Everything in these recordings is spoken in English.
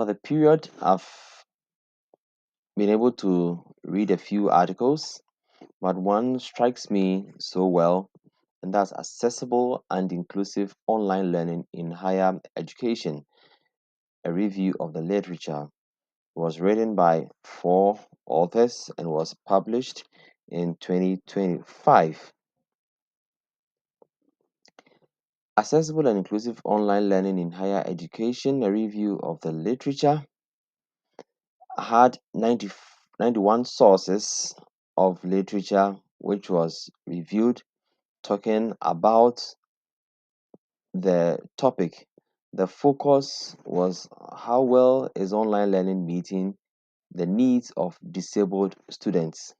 Over the period, I've been able to read a few articles, but one strikes me so well, and that's accessible and inclusive online learning in higher education. A review of the literature was written by four authors and was published in 2025. Accessible and inclusive online learning in higher education, a review of the literature, had 91 sources of literature which was reviewed talking about the topic. The focus was how well is online learning meeting the needs of disabled students.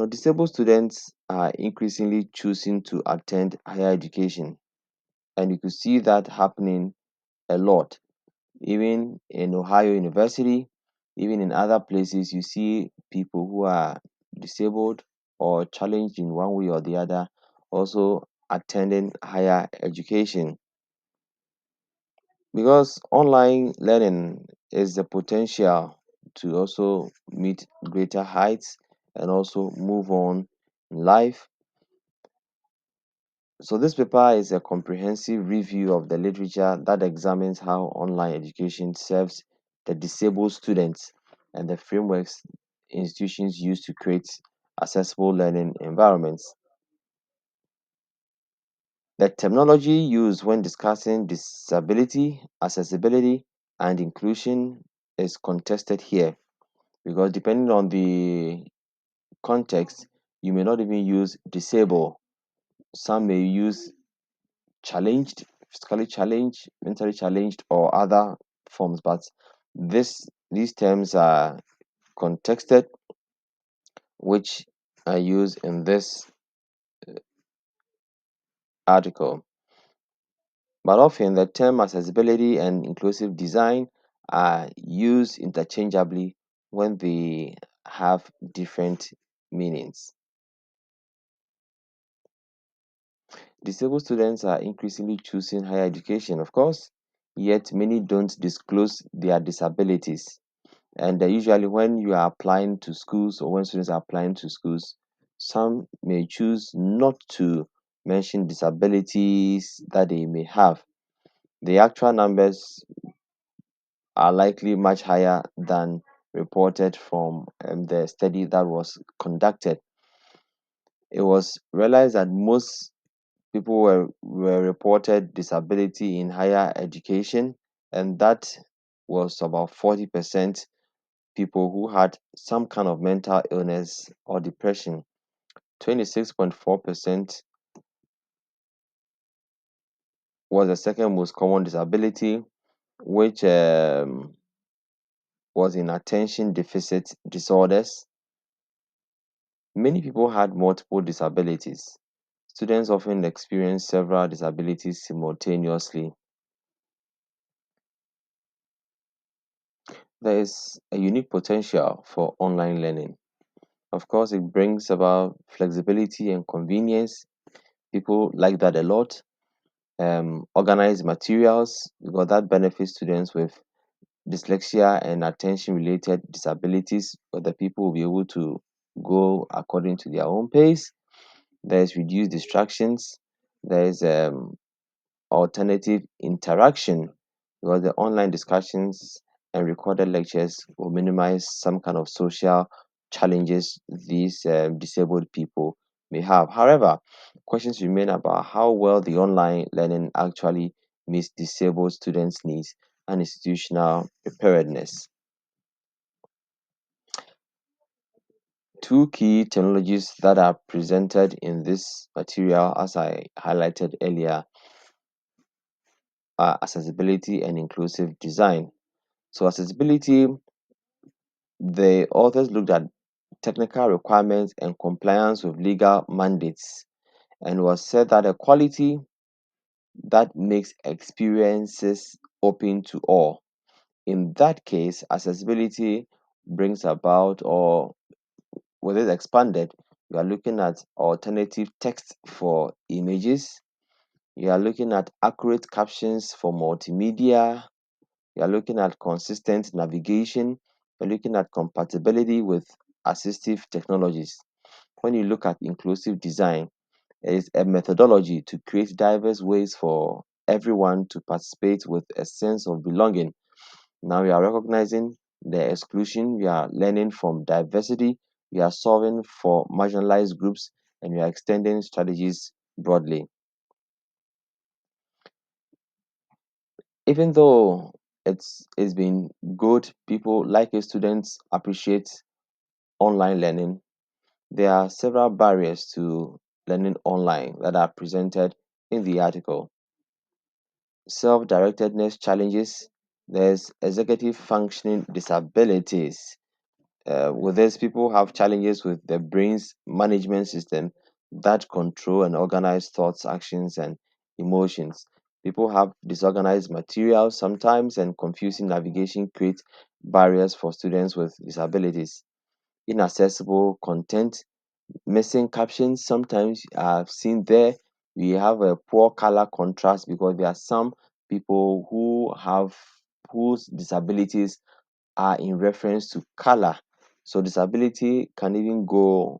Disabled students are increasingly choosing to attend higher education, and you could see that happening a lot. Even in Ohio University, even in other places, you see people who are disabled or challenged in one way or the other also attending higher education, because online learning is the potential to also meet greater heights and also move on in life. So, this paper is a comprehensive review of the literature that examines how online education serves the disabled students and the frameworks institutions use to create accessible learning environments. The terminology used when discussing disability, accessibility, and inclusion is contested here, because depending on the context, you may not even use disable. Some may use challenged, physically challenged, mentally challenged, or other forms. But these terms are contexted, which are used in this article. But often the term accessibility and inclusive design are used interchangeably when they have different meanings. Disabled students are increasingly choosing higher education, of course, yet many don't disclose their disabilities. And usually, when you are applying to schools or when students are applying to schools, some may choose not to mention disabilities that they may have. The actual numbers are likely much higher than reported from the study that was conducted. It was realized that most people were reported disability in higher education, and that was about 40% people who had some kind of mental illness or depression. 26.4% was the second most common disability, which was in attention deficit disorders. Many people had multiple disabilities. Students often experience several disabilities simultaneously. There is a unique potential for online learning. Of course, it brings about flexibility and convenience. People like that a lot. Organized materials, because that benefits students with dyslexia and attention related disabilities, but the people will be able to go according to their own pace. There's reduced distractions. There's alternative interaction, because the online discussions and recorded lectures will minimize some kind of social challenges these disabled people may have. However, questions remain about how well the online learning actually meets disabled students' needs and institutional preparedness. Two key technologies that are presented in this material, as I highlighted earlier, are accessibility and inclusive design. So, accessibility, the authors looked at technical requirements and compliance with legal mandates, and was said that a quality that makes experiences open to all. In that case, accessibility brings about, or with it expanded, you are looking at alternative text for images, You are looking at accurate captions for multimedia. You are looking at consistent navigation. You're looking at compatibility with assistive technologies. When you look at inclusive design, it is a methodology to create diverse ways for everyone to participate with a sense of belonging. Now we are recognizing the exclusion, we are learning from diversity, we are solving for marginalized groups, and we are extending strategies broadly. Even though it's been good, people like it, students appreciate online learning, there are several barriers to learning online that are presented in the article. Self-directedness challenges, there's executive functioning disabilities. With this, people have challenges with the brain's management system that control and organize thoughts, actions, and emotions. People have disorganized materials sometimes, and confusing navigation creates barriers for students with disabilities. Inaccessible content, missing captions. Sometimes I've seen there we have a poor color contrast because there are some people who have whose disabilities are in reference to color. So disability can even go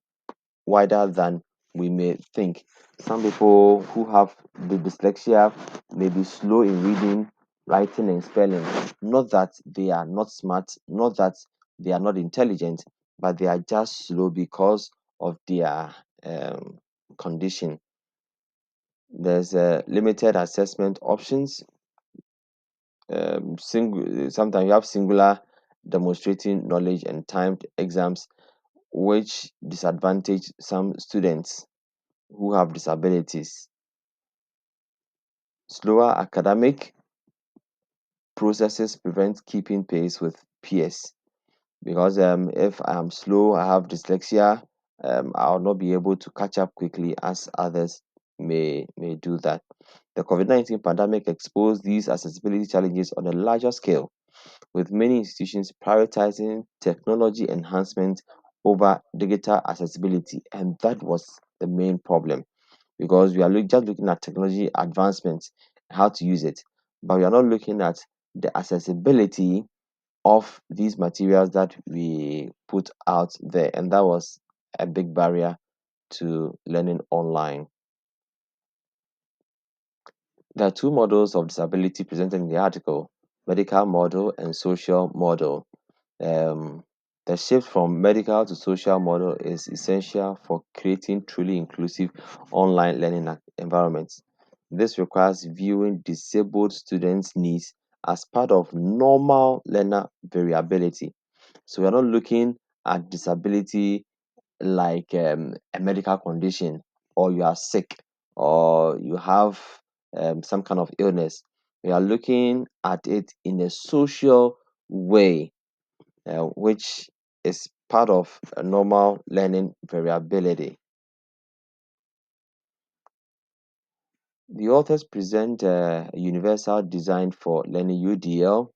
wider than we may think. Some people who have the dyslexia may be slow in reading, writing, and spelling. Not that they are not smart, not that they are not intelligent, but they are just slow because of their um, condition. There's limited assessment options. Sometimes you have singular demonstrating knowledge and timed exams, which disadvantage some students who have disabilities. Slower academic processes prevent keeping pace with peers because if I am slow, I have dyslexia, I'll not be able to catch up quickly as others may do that. The COVID-19 pandemic exposed these accessibility challenges on a larger scale, with many institutions prioritizing technology enhancement over digital accessibility, and that was the main problem because we are just looking at technology advancements, how to use it, but we are not looking at the accessibility of these materials that we put out there, and that was a big barrier to learning online. There are two models of disability presented in the article: medical model and social model. Um, the shift from medical to social model is essential for creating truly inclusive online learning environments. This requires viewing disabled students' needs as part of normal learner variability. So we're not looking at disability like a medical condition, or you are sick, or you have some kind of illness. We are looking at it in a social way, which is part of a normal learning variability. The authors present a universal design for learning UDL,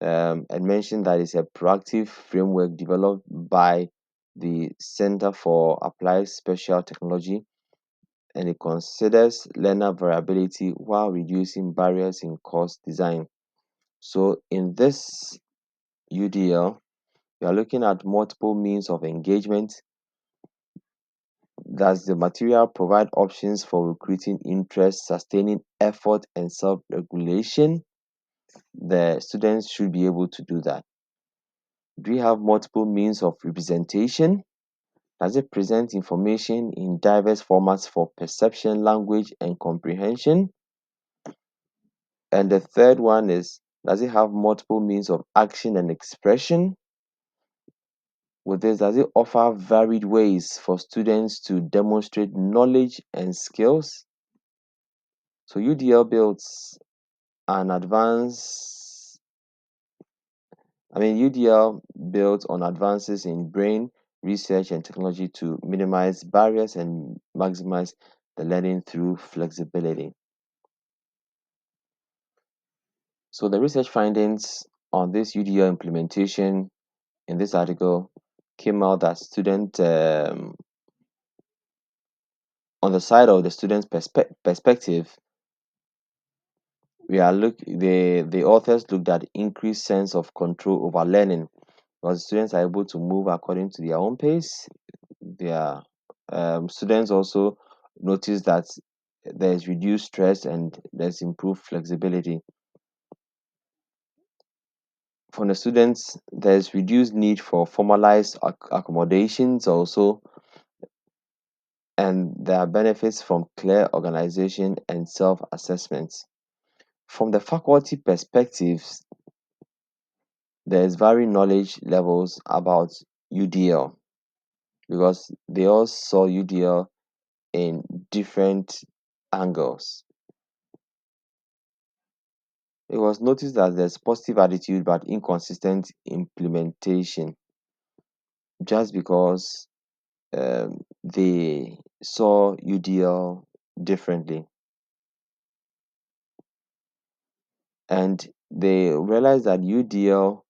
and mention that it's a proactive framework developed by the Center for Applied Special Technology, and it considers learner variability while reducing barriers in course design. So in this UDL, we are looking at multiple means of engagement. Does the material provide options for recruiting interest, sustaining effort, and self-regulation? The students should be able to do that. Do we have multiple means of representation? Does it present information in diverse formats for perception, language, and comprehension? And the third one is, does it have multiple means of action and expression? With this, does it offer varied ways for students to demonstrate knowledge and skills? So UDL builds an advance, UDL builds on advances in brain research and technology to minimize barriers and maximize the learning through flexibility. So the research findings on this UDL implementation in this article came out that student on the side of the student's perspective, the authors looked at increased sense of control over learning because students are able to move according to their own pace. Their students also notice that there's reduced stress and there's improved flexibility. For the students, there's reduced need for formalized accommodations also, and there are benefits from clear organization and self-assessments. From the faculty perspectives, there's varying knowledge levels about UDL because they all saw UDL in different angles. It was noticed that there's positive attitude but inconsistent implementation just because they saw UDL differently. And they realized that UDL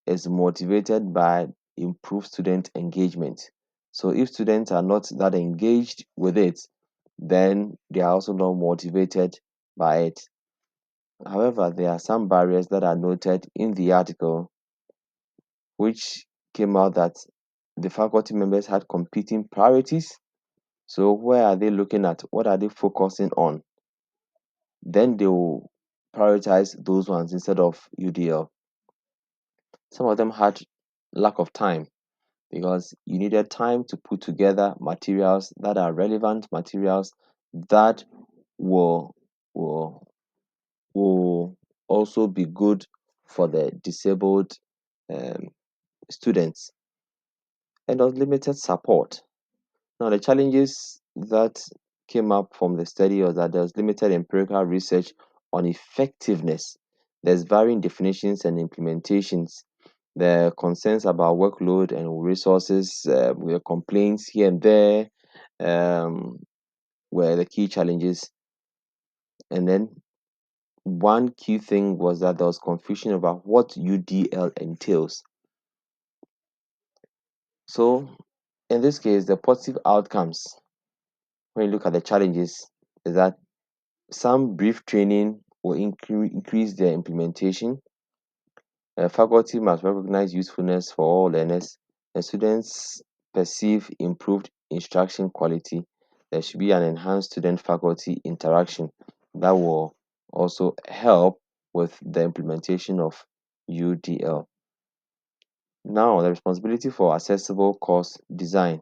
is motivated by improved student engagement. So if students are not that engaged with it, then they are also not motivated by it. However, there are some barriers that are noted in the article, which came out that the faculty members had competing priorities. So where are they looking at? What are they focusing on? Then they will prioritize those ones instead of UDL. Some of them had lack of time because you needed time to put together materials that are relevant materials that will will will also be good for the disabled um, students, and of limited support. Now, the challenges that came up from the study was that there was limited empirical research on effectiveness. There's varying definitions and implementations. There are concerns about workload and resources, were complaints here and there, um, were the key challenges. And then one key thing was that there was confusion about what UDL entails. So, in this case, the positive outcomes, when you look at the challenges, is that some brief training will increase their implementation. Faculty must recognize usefulness for all learners, and students perceive improved instruction quality. There should be an enhanced student faculty interaction that will also help with the implementation of UDL. Now, the responsibility for accessible course design.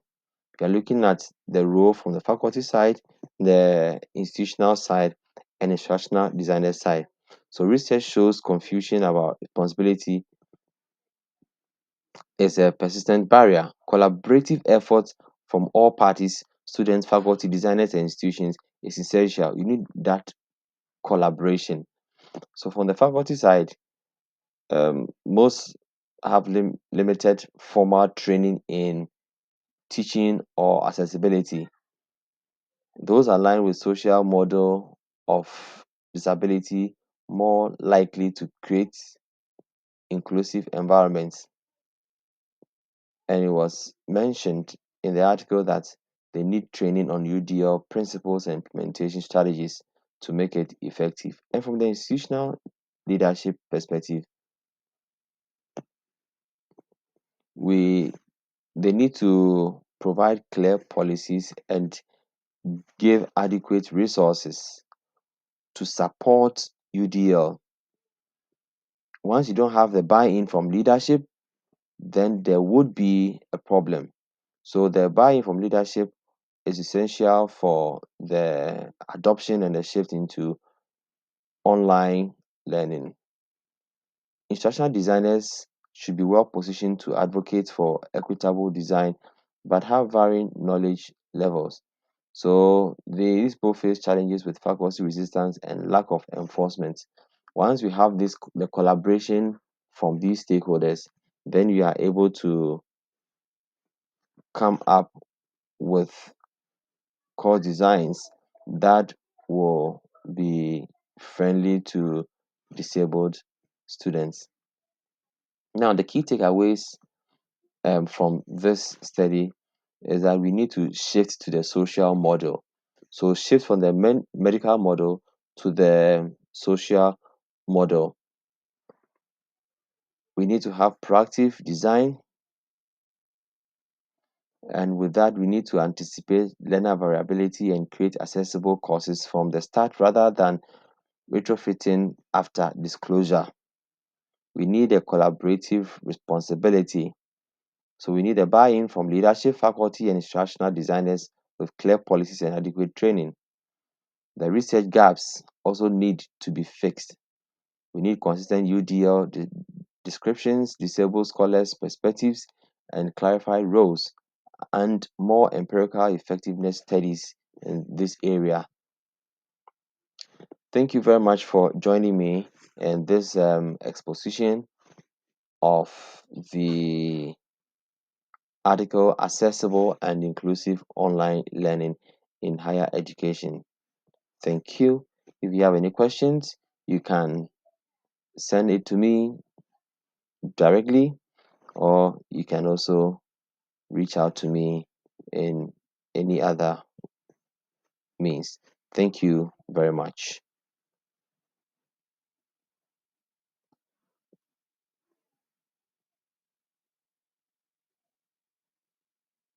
We are looking at the role from the faculty side, the institutional side, and instructional designer side. So research shows confusion about responsibility is a persistent barrier. Collaborative efforts from all parties, students, faculty, designers, and institutions is essential. You need that collaboration. So from the faculty side, most have limited formal training in teaching or accessibility. Those aligned with social model of disability more likely to create inclusive environments. And it was mentioned in the article that they need training on UDL principles and implementation strategies to make it effective. And from the institutional leadership perspective, we they need to provide clear policies and give adequate resources to support UDL. Once you don't have the buy-in from leadership, then there would be a problem. So the buy-in from leadership is essential for the adoption and the shift into online learning. Instructional designers should be well positioned to advocate for equitable design but have varying knowledge levels. So these both face challenges with faculty resistance and lack of enforcement. Once we have this the collaboration from these stakeholders, then we are able to come up with core designs that will be friendly to disabled students. Now, the key takeaways from this study is that we need to shift to the social model. So, shift from the medical model to the social model. We need to have proactive design, and with that, we need to anticipate learner variability and create accessible courses from the start rather than retrofitting after disclosure. We need a collaborative responsibility. So we need a buy-in from leadership, faculty, and instructional designers with clear policies and adequate training. The research gaps also need to be fixed. We need consistent UDL descriptions, disabled scholars' perspectives, and clarified roles, and more empirical effectiveness studies in this area. Thank you very much for joining me in this exposition of the article Accessible and Inclusive Online Learning in Higher Education. Thank you. If you have any questions, you can send it to me directly, or you can also reach out to me in any other means. Thank you very much.